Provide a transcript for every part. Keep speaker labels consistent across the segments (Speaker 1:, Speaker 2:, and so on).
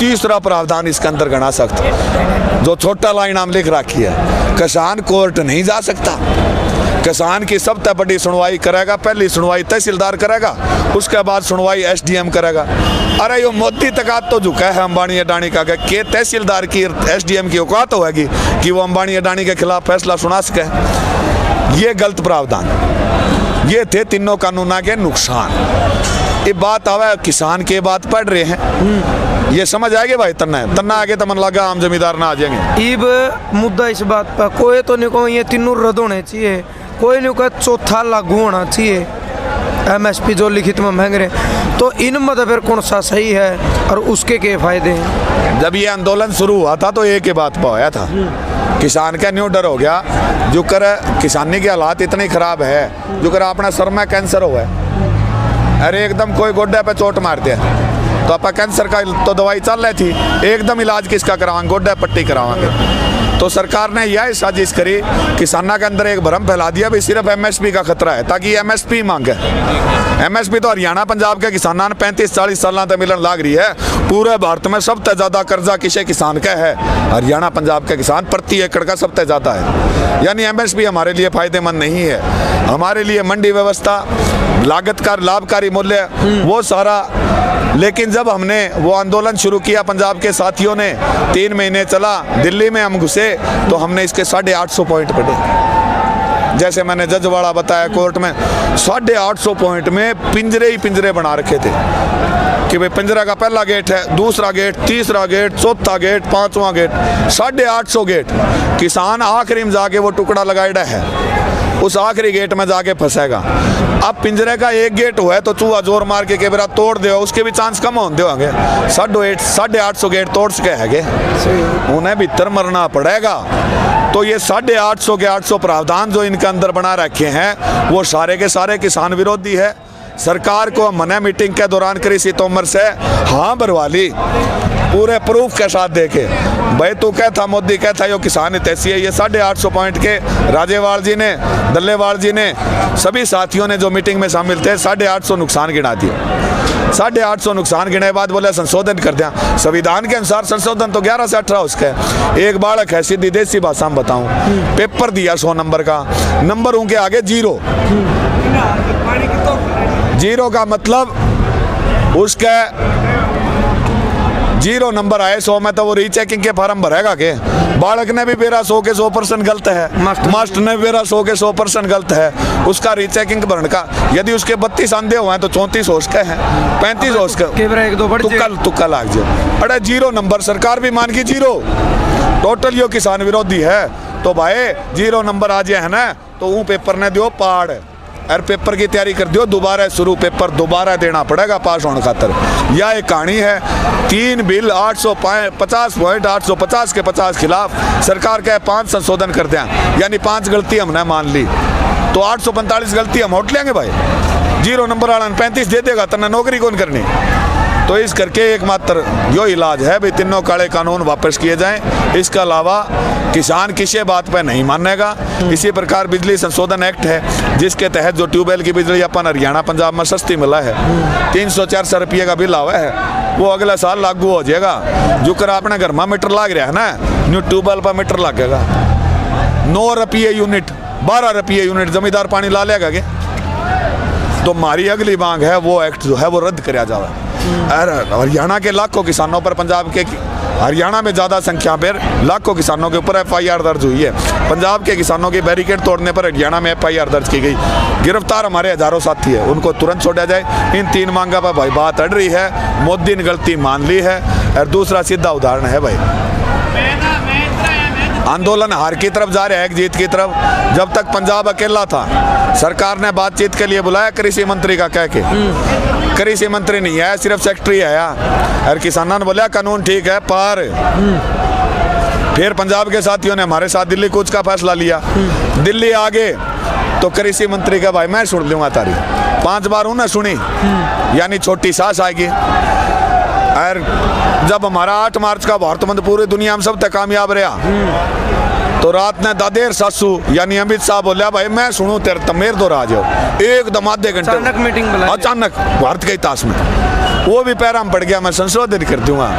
Speaker 1: तीसरा प्रावधान इसके अंदर गणा सख्त, जो छोटा लाइन हम लिख रखी है, किसान कोर्ट नहीं जा सकता। किसान की सबसे बड़ी सुनवाई करेगा, पहली सुनवाई तहसीलदार करेगा, उसके बाद सुनवाई एसडीएम करेगा। अरे यो मोदी तक तो झुका है अंबानी अडानी का कि तहसीलदार की एसडीएम की औकात होगी कि वो अंबानी अडानी के खिलाफ फैसला सुना सके। ये गलत प्रावधान, ये थे तीनों कानूना के नुकसान। ये बात आवे किसान के बात पढ़ रहे हैं, ये समझ आएगी भाई। तन्ना आगे तो मन लगा आम जमींदार ना आ जाएंगे।
Speaker 2: इब मुद्दा इस बात पर कोई तो नहीं को ये तीनों रद्द होने चाहिए, कोई नहीं को चौथा लागू होना चाहिए। एमएसपी जो लिखित में मांग रहे, तो इन मत फिर कौन सा सही है और उसके क्या फायदे हैं?
Speaker 1: जब ये आंदोलन शुरू हुआ था तो एक ही बात पर होया था, किसान का न्यू डर हो गया जो कर किसानी के हालात इतने खराब है, जो कर अपना सर में कैंसर हुआ है। अरे एकदम कोई गोड्डे पे चोट मारते हैं तो आप कैंसर का तो दवाई चल रही थी, एकदम इलाज किसका करावांगे, गोड्डे पट्टी करावांगे। तो सरकार ने यह साजिश करी, किसानों के अंदर एक भ्रम फैला दिया भी सिर्फ एमएसपी का खतरा है, ताकि एमएसपी मांगे। एमएसपी तो हरियाणा पंजाब के किसानों ने 35-40 साल तक मिलन लग रही है। पूरे भारत में सबसे ज्यादा कर्जा किसे किसान का है? हरियाणा पंजाब के किसान, प्रति एकड़ का सबसे ज्यादा है। यानी एमएसपी हमारे लिए फायदेमंद नहीं है। हमारे लिए मंडी व्यवस्था, लागत का लाभकारी मूल्य, वो सारा। लेकिन जब हमने वो आंदोलन शुरू किया पंजाब के साथियों ने, 3 महीने चला, दिल्ली में हम घुसे तो हमने इसके 850 पॉइंट पढ़े। जैसे मैंने जजवाड़ा बताया कोर्ट में, 850 पॉइंट में पिंजरे ही पिंजरे बना रखे थे कि भाई पिंजरा का पहला गेट है, दूसरा गेट, तीसरा गेट, चौथा गेट, 5वां गेट, 850 गेट। किसान आखिरी में जाके वो टुकड़ा लगाया है, उस आखिरी गेट में जाके फंसेगा। अब पिंजरे का एक गेट हुआ है तो चूहा जोर मार के केबरा तोड़ दे, उसके भी चांस कम होंगे होंगे। 850 गेट तोड़ सके है, उन्हें भीतर मरना पड़ेगा। तो ये 850 के 800 प्रावधान जो इनके अंदर बना रखे हैं वो सारे के सारे किसान विरोधी है। सरकार को मैंने मीटिंग के दौरान कृषि तोमर से हाँ भरवा ली, पूरे प्रूफ के साथ देखे। भाई तू क्या था, मोदी क्या था, यो किसान हितैषी है। ये 850 पॉइंट के राजेवाल जी ने, दल्लेवाल जी ने, सभी साथियों ने जो मीटिंग में शामिल थे, 850 नुकसान गिना दिए। 850 नुकसान गिने बाद बोले संशोधन कर दिया। संविधान के अनुसार संशोधन तो 11 से 18 उसका है। एक बालक है, सीधी देसी भाषा में बताऊं, पेपर दिया 100 नंबर का, नंबर उनके आगे 0। 0 का मतलब उसका 0 नंबर आए 100 में, तो वो रीचेकिंग के फॉर्म भरेगा के? बालक ने भी मेरा 100 के 100% गलत है, मास्टर ने भी मेरा 100 के 100% गलत है, उसका रीचेकिंग भरने का। यदि उसके 32 अंधे हुए हैं तो 34 हो उसके हैं, 35 हो उसके, तुक्का लाग जाए। अरे 0 नंबर, सरकार भी मान की 0। टोटल यो किसान विरोधी है। तो भाई 0 नंबर आ जाए है ना, तो वो पेपर ने दियो पाड़, और पेपर की तैयारी कर दियो, दोबारा शुरू, पेपर दोबारा देना पड़ेगा पास होने खातर। यह एक कहानी है। 3 बिल 850 पॉइंट, 850 के 50 खिलाफ, सरकार का 5 संशोधन कर दिया, यानी 5 गलती हमने मान ली, तो 845 गलती हम हट लेंगे भाई। 0 नंबर वाला 35 दे देगा, तना नौकरी कौन करनी? तो इस करके एकमात्र यो इलाज है भाई, तीनों काले कानून वापस किए जाएं। इसके अलावा किसान किसी बात पे नहीं मानेगा। इसी प्रकार बिजली संशोधन एक्ट है, जिसके तहत जो ट्यूबवेल की बिजली अपन हरियाणा पंजाब में सस्ती मिला है, 300-400 रुपये का बिल आवा है, वो अगले साल लागू हो जाएगा। जो कर अपने घर में मीटर लग रहा है ना, न्यू ट्यूबवेल पर मीटर लगेगा 9 रुपये यूनिट, 12 रुपये यूनिट जमींदार पानी ला लेगा के? तो हमारी अगली मांग है वो एक्ट जो है वो रद्द कराया जाए। हरियाणा के लाखों किसानों पर, पंजाब के, हरियाणा में ज़्यादा संख्या पर लाखों किसानों के ऊपर FIR दर्ज हुई है। पंजाब के किसानों के बैरिकेड तोड़ने पर हरियाणा में FIR दर्ज की गई। गिरफ्तार हमारे हजारों साथी है, उनको तुरंत छोड़ा जाए। इन 3 मांगा पर भाई बात अड़ रही है। मोदी ने गलती मान ली है। और दूसरा सीधा उदाहरण है भाई, आंदोलन हार की तरफ जा रहा है, एक जीत की तरफ। जब तक पंजाब अकेला था, सरकार ने बातचीत के लिए बुलाया कृषि मंत्री का कह के, कृषि मंत्री नहीं आया, सिर्फ सेक्रेटरी आया। और किसानों ने बोला कानून ठीक है पार। फिर पंजाब के साथियों ने हमारे साथ दिल्ली कूच का फैसला लिया। दिल्ली आगे तो कृषि मंत्री का भाई मैं सुन लूंगा तारी, 5 बार उन्हें सुनी, यानी छोटी सांस आएगी। और जब हमारा 8 मार्च का भारत बंद पूरी दुनिया में सब तक कामयाब रहा, तो रात ने दादेर सासू यानी अमित शाह बोलिया भाई मैं सुनूं तेरे तमेर दो राज हो, एकदम आधे घंटे
Speaker 2: अचानक मीटिंग बुलाई,
Speaker 1: अचानक भारत के इतिहास में। वो भी पैरा में पड़ गया, मैं संशोधित कर दूंगा।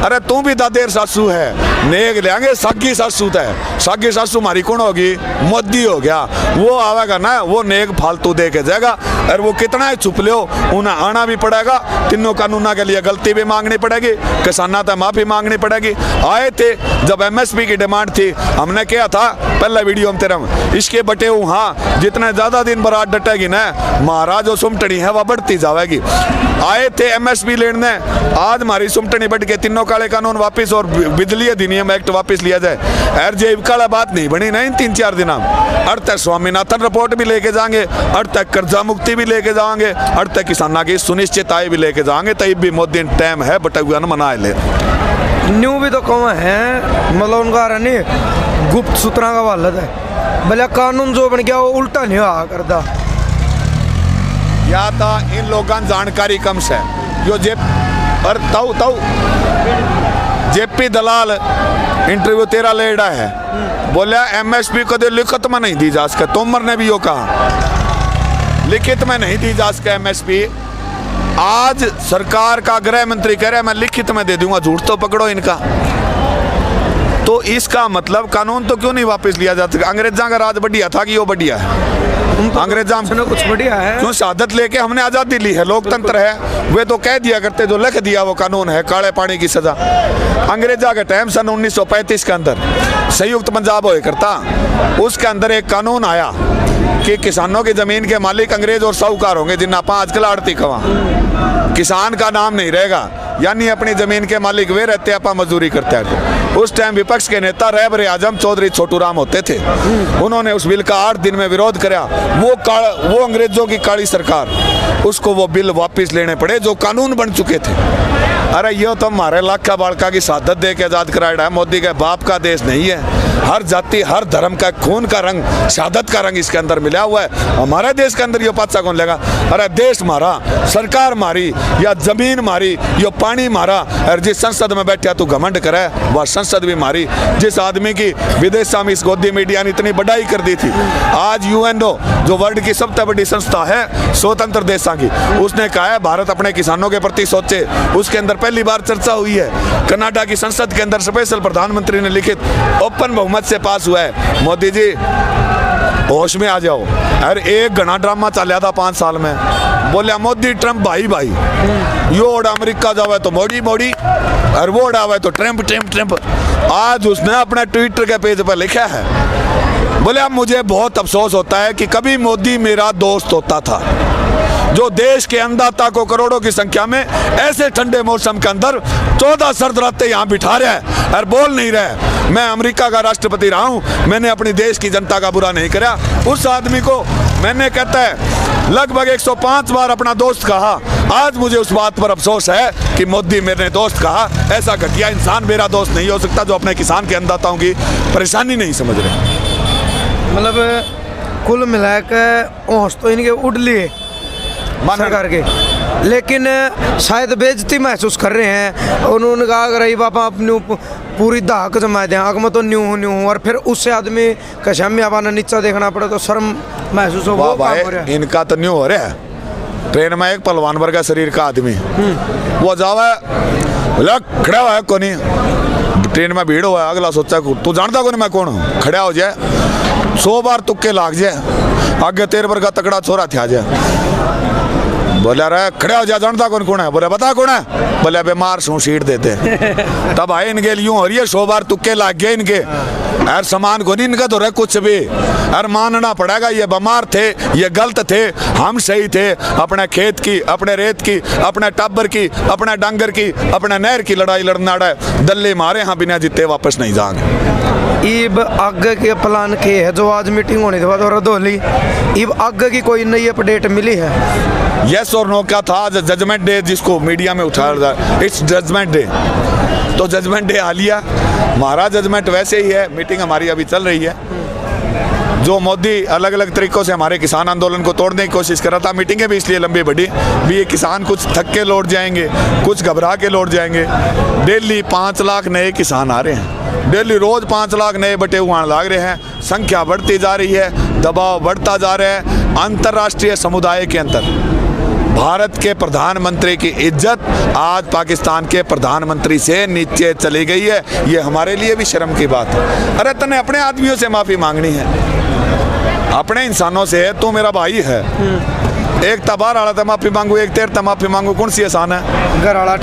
Speaker 1: अरे तू भी दादेर सासू है, नेक लेंगे सागी सासू तय। सागी सासू हमारी कौन होगी? मोदी हो गया। वो आवेगा ना, वो नेक फालतू दे के जाएगा। और वो कितना ही छुप लो, उन्हें आना भी पड़ेगा। तीनों कानूनों के लिए गलती भी मांगनी पड़ेगी, किसाना तो माफी मांगनी पड़ेगी। आए थे जब MSP की डिमांड थी, हमने क्या था पहले वीडियो में तेरा इसके बटे हाँ जितने ज्यादा दिन बरात डटेगी ना, महाराज जो सुमटनी है वह बढ़ती जाएगी। आए थे MSP लेने, आज हमारी सुमटनी बढ़ के तीनों काले कानून वापस और बिजली अधिनियम एक्ट वापस लिया जाए। अरे जे काला बात नहीं बनी नहीं 3-4 दिन अर तक स्वामीनाथन रिपोर्ट भी लेके जाएंगे, अर तक कर्जा मुक्ति भी लेके जाएंगे, अर तक किसाना की सुनिश्चित आय भी लेके जाएंगे। तब भी मोदी टाइम है बटुआ मनाए ले।
Speaker 2: न्यू भी तो कौन है, मतलब उनका नहीं गुप्त सूत्रों का वालद है। भले कानून जो बन गया वो उल्टा नहीं हुआ करता।
Speaker 1: या था इन लोगों जानकारी कम से जो जे और ताऊ जेपी दलाल इंटरव्यू तेरा लेड़ा है, बोला MSP कदे लिखित में नहीं दी जा सके। तोमर ने भी यो कहा लिखित में नहीं दी जा सके MSP। आज सरकार का गृह मंत्री कह रहा है मैं लिखित में दे दूंगा, झूठ तो पकड़ो इनका। तो इसका मतलब कानून तो क्यों नहीं वापस लिया जाता? अंग्रेजा का राज बढ़िया था कि वो बढ़िया है? अंग्रेजा में
Speaker 2: कुछ बढ़िया है
Speaker 1: क्यों? शहादत लेके हमने आजादी ली है, लोकतंत्र है। वे तो कह दिया करते जो लिख दिया वो कानून है, काले पानी की सजा। अंग्रेजा के टाइम सन 1935 के अंदर संयुक्त पंजाब होया करता, उसके अंदर एक कानून आया कि किसानों की जमीन के मालिक अंग्रेज और साहूकार होंगे, जिन्हें आप आजकल आड़ती खवा। किसान का नाम नहीं रहेगा, यानी अपनी जमीन के मालिक वे रहते हैं, आप मजदूरी करते हैं। उस टाइम विपक्ष के नेता रहबर आजम चौधरी छोटू राम होते थे। उन्होंने उस बिल का 8 दिन में विरोध किया। वो अंग्रेजों की काली सरकार, उसको वो बिल वापस लेने पड़े जो कानून बन चुके थे। अरे ये तो हमारे लाखा बाड़का की शहादत दे के आजाद कराया है। मोदी के बाप का देश नहीं है। हर जाति हर धर्म का खून का रंग, शहादत का रंग इसके अंदर मिला हुआ है। हमारे देश के अंदर ये पाचा कौन लेगा? अरे देश मारा, सरकार मारी, या जमीन मारी, यो पानी मारा। और जिस संसद में बैठा तू घमंड करे, वह संसद भी मारी। जिस आदमी की विदेशा में इस गोदी मीडिया ने इतनी बढ़ाई कर दी थी, आज UNO जो वर्ल्ड की सबसे बड़ी संस्था है स्वतंत्र देशों की, उसने कहा है भारत अपने किसानों के प्रति सोचे। उसके अंदर पहली बार चर्चा हुई है। कनाडा की संसद के अंदर स्पेशल प्रधानमंत्री ने लिखित ओपन बहुमत से पास हुआ है। मोदी जी होश में आ जाओ। अरे एक घना ड्रामा चलिया था 5 साल में, बोलिया मोदी ट्रंप भाई भाई, यो अमेरिका जावे तो मोदी मोदी, और वो उड़ावे तो ट्रंप ट्रंप ट्रंप। आज उसने अपने ट्विटर के पेज पर लिखा है, बोले अब मुझे बहुत अफसोस होता है कि कभी मोदी मेरा दोस्त होता था, जो देश के अन्नदाता को करोड़ों की संख्या में ऐसे ठंडे मौसम के अंदर 14 सर्द रातें यहाँ बिठा रहे हैं और बोल नहीं रहे। मैं अमेरिका का राष्ट्रपति रहा हूँ, मैंने अपनी देश की जनता का बुरा नहीं करा। उस आदमी को मैंने कहता है लगभग 105 बार अपना दोस्त कहा। आज मुझे उस बात पर अफसोस है कि मोदी मेरे दोस्त कहा। ऐसा घटिया इंसान मेरा दोस्त नहीं हो सकता जो अपने किसान के अन्नदाताओं की परेशानी नहीं समझ रहे।
Speaker 2: मतलब कुल मिलाकर औस तो इनके उड़ लिए सरकार के, लेकिन शायद बेइज्जती महसूस कर रहे हैं। उन्होंने कहा अगर रही बापा अपनी पूरी धाक जमा दें आग में तो न्यू हूँ, और फिर उससे आदमी कशामिया पाना नीचा देखना पड़े तो शर्म महसूस हो।
Speaker 1: इनका तो न्यू हो रहा है। ट्रेन में एक पहलवान वर्ग शरीर का आदमी वो जावा खड़ा हुआ है कोनी, ट्रेन में भीड़ हुआ है, अगला सोचा तू जानता कौन मैं कौन हूँ, खड़ा हो जाए 100 बार तुक्के लाग जाए, आगे 13 वर्ग का तकड़ा छोरा थे आ जाए। बोला रहा खड़ा हो जा, जानता कौन है? बोले बता कौन है? बोले बीमार सू सीट देते। तब आए इनके यूं हो रही है 100 बार तुक्के लाग गए इनके, यार सामान को नहीं इनका तो रहे कुछ भी, यार मानना पड़ेगा ये बीमार थे, ये गलत थे, हम सही थे। अपने खेत की, अपने रेत की, अपने टब्बर की, अपने डांगर की, अपने नहर की लड़ाई लड़ना है, दल्ले मारे हाँ बिना जीते वापस नहीं जाएंगे।
Speaker 2: इब आगे के प्लान के है जो आज मीटिंग होने के बाद रद्द हो ली, इब आगे की कोई नई अपडेट मिली है?
Speaker 1: यस और नो क्या था? जजमेंट डे जिसको मीडिया में उठाया था, इट्स जजमेंट डे। तो जजमेंट डे आ लिया, हमारा जजमेंट वैसे ही है। मीटिंग हमारी अभी चल रही है। जो मोदी अलग अलग तरीकों से हमारे किसान आंदोलन को तोड़ने की कोशिश कर रहा था, मीटिंगें भी इसलिए लंबी बढ़ी भी ये किसान कुछ थक के लौट जाएंगे, कुछ घबरा के लौट जाएंगे। डेली 5 लाख नए किसान आ रहे हैं, डेली रोज 5 लाख नए बटे हुए लाग रहे हैं। संख्या बढ़ती जा रही है, दबाव बढ़ता जा रहा है। अंतर्राष्ट्रीय समुदाय के अंदर भारत के प्रधानमंत्री की इज्जत आज पाकिस्तान के प्रधानमंत्री से नीचे चली गई है। ये हमारे लिए भी शर्म की बात है। अरे तने अपने आदमियों से माफ़ी मांगनी है, अपने इंसानों से। तू मेरा भाई है, एक तबार आला माफी मांगू, एक तेर माफी मांगू, कौन सी आसान है? घराड़ा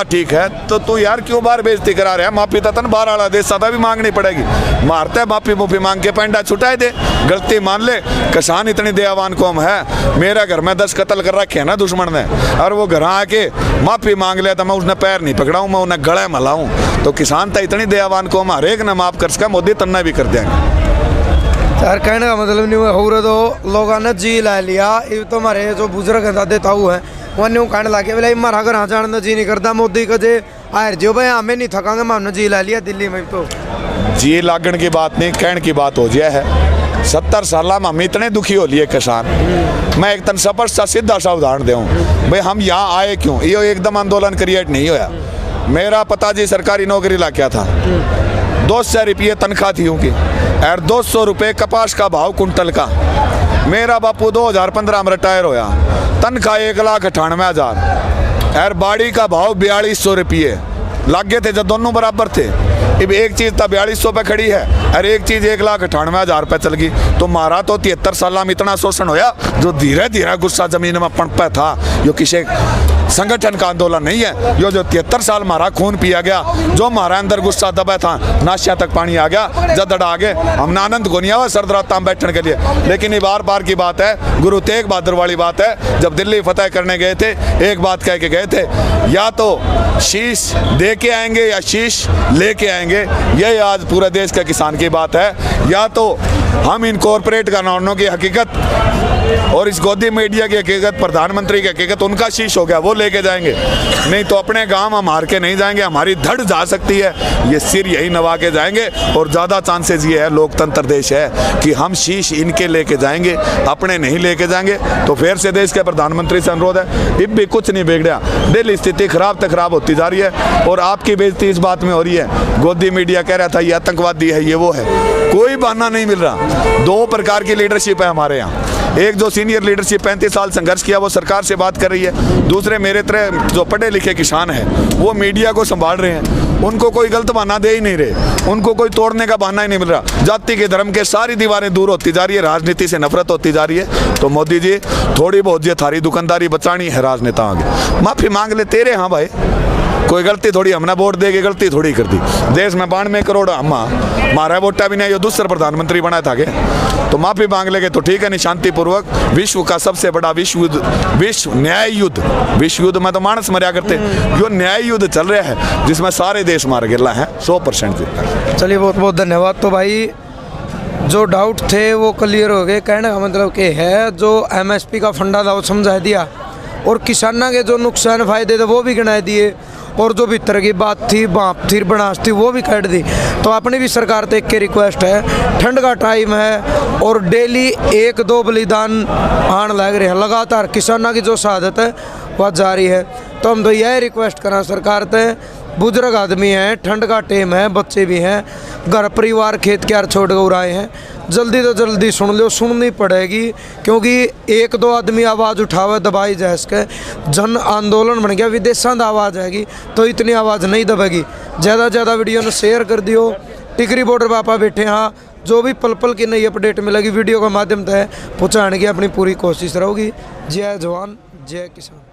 Speaker 1: ठीक है। तो तू यार क्यों बार बेइज्जती करा रहा है? माफी तन बार आला दे, सदा भी मांगनी पड़ेगी। मारता है माफी मुफी मांग के पेंडा छुटाए दे, गलती मान ले। किसान इतनी दयावान कौम है, मेरा घर में 10 कत्ल कर रखे है ना दुश्मन ने, और वो घर आके माफी मांग ले तो मैं उसने पैर नहीं पकड़ाऊँ, मैं उन्हें गले मलाऊँ। तो किसान तो इतनी दयावान कौम, हर एक ने माफ कर सका, मोदी तन्ना भी कर देंगे।
Speaker 2: यार कहने का मतलब नहीं हुआ, हो रहा तो लोगों ने जी ला लिया। ये तो हमारे जो बुजुर्ग दादे ताऊ हैं वो न्यू कहने लगे बोले हमारा घर जाने का जी नहीं करता, मोदी का जे आयर जो भाई हमें नहीं थकांगे, हमने जी ला लिया दिल्ली में। तो
Speaker 1: जी लागण की बात नहीं, कहने की बात हो जाए है। 70 साल में हम इतने दुखी हो लिए किसान। मैं एक तन स्पष्ट सा सीधा सा उदाहरण दूँ भाई, हम यहाँ आए क्यों? ये एकदम आंदोलन क्रिएट नहीं होया। मेरा पिताजी सरकारी नौकरी ला क्या था, 200 रुपये तनख्वाह थी उनकी, और 200 रुपये कपास का भाव कुंटल का। मेरा बापू 2015 में रिटायर होया, तनख्वाह 1,98,000, और बाड़ी का भाव 4200 रुपये लागे थे जब दोनों बराबर थे। अब एक चीज़ तब 4200 पे खड़ी है और एक चीज़ 1,98,000 पे चल गई। तो मारा तो 73 साल में इतना शोषण होया, जो धीरे धीरे गुस्सा जमीन में पनपा था। यो किसी संगठन का आंदोलन नहीं है, यो जो 73 साल मारा खून पिया गया, जो हमारा अंदर गुस्सा दबा था, नाशिया तक पानी आ गया, जदड़ आ गए। हमने आनंद को नहीं आवा सरदराता में बैठने के लिए। लेकिन ये बार बार की बात है, गुरु तेग बहादुर वाली बात है। जब दिल्ली फतेह करने गए थे, एक बात कह के गए थे, या तो शीश दे के आएंगे या शीश लेके आएंगे। यही आज पूरे देश के किसान की बात है। या तो हम इन कॉरपोरेट कानूनों की हकीकत और इस गोदी मीडिया की हकीकत, प्रधानमंत्री की हकीकत, उनका शीश हो गया, वो लेके जाएंगे। नहीं तो अपने गांव हम हार के नहीं जाएंगे, हमारी धड़ जा सकती है, ये सिर यही नवा के जाएंगे। और ज़्यादा चांसेस ये है, लोकतंत्र देश है, कि हम शीश इनके लेके जाएंगे, अपने नहीं लेके जाएंगे। तो फिर से देश के प्रधानमंत्री से अनुरोध है, अब भी कुछ नहीं बिगड़ा, दिल्ली स्थिति खराब तक खराब होती जा रही है। और आपकी बेइज्जती इस बात में हो रही है, गोदी मीडिया कह रहा था ये आतंकवादी है, ये वो है, कोई बहाना नहीं मिल रहा। 2 प्रकार की लीडरशिप है हमारे यहाँ। एक जो सीनियर लीडरशिप 35 साल संघर्ष किया, वो सरकार से बात कर रही है। दूसरे मेरे तरह जो पढ़े लिखे किसान हैं, वो मीडिया को संभाल रहे हैं। उनको कोई गलत बहाना दे ही नहीं रहे, उनको कोई तोड़ने का बहाना ही नहीं मिल रहा। जाति के धर्म के सारी दीवारें दूर होती जा रही है, राजनीति से नफरत होती जा रही है। तो मोदी जी थोड़ी बहुत ये थारी दुकानदारी बचानी है, राजनेता आगे माफ़ी मांग ले तेरे। हाँ भाई, कोई गलती थोड़ी हमने वोट देगी, गलती थोड़ी कर दी। देश में 92 करोड़ मारा वोटा भी नहीं, यो दूसरा प्रधानमंत्री बना था के, तो माफी मांग लेंगे तो ठीक है। नहीं शांतिपूर्वक विश्व का सबसे बड़ा विश्व न्याय युद्ध में तो मानस मरिया करते, यो न्याय युद्ध चल रहा है जिसमें सारे देश मार गिरला है, 100% जीता।
Speaker 2: चलिए बहुत बहुत धन्यवाद। तो भाई जो डाउट थे वो क्लियर हो गए। कहने का मतलब कि है जो MSP का फंडा था वो समझा दिया, और किसानों के जो नुकसान फायदे थे वो भी गिनाए दिए, और जो भीतर की बात थी, बाप थी, बनास थी, वो भी काट दी। तो अपनी भी सरकार से एक के रिक्वेस्ट है, ठंड का टाइम है और डेली 1-2 बलिदान आने लग रहे हैं, लगातार किसानों की जो शहादत है वह जारी है। तो हम तो यह रिक्वेस्ट करें सरकार से, बुजुर्ग आदमी हैं, ठंड का टाइम है, बच्चे भी हैं, घर परिवार खेत क्यार छोड़ कर उड़ाए हैं, जल्दी तो जल्दी सुन लो, सुननी पड़ेगी। क्योंकि 1-2 आदमी आवाज़ उठावे दबाई जाए, इसके जन आंदोलन बन गया, विदेशों की आवाज़ आएगी तो इतनी आवाज़ नहीं दबेगी। ज़्यादा से ज़्यादा वीडियो ने शेयर कर दियो। टिकरी बॉर्डर पापा बैठे, हाँ, जो भी पल पल की नई अपडेट मिलेगी वीडियो के माध्यम से पहुँचाने की अपनी पूरी कोशिश रहेगी। जय जवान जय किसान।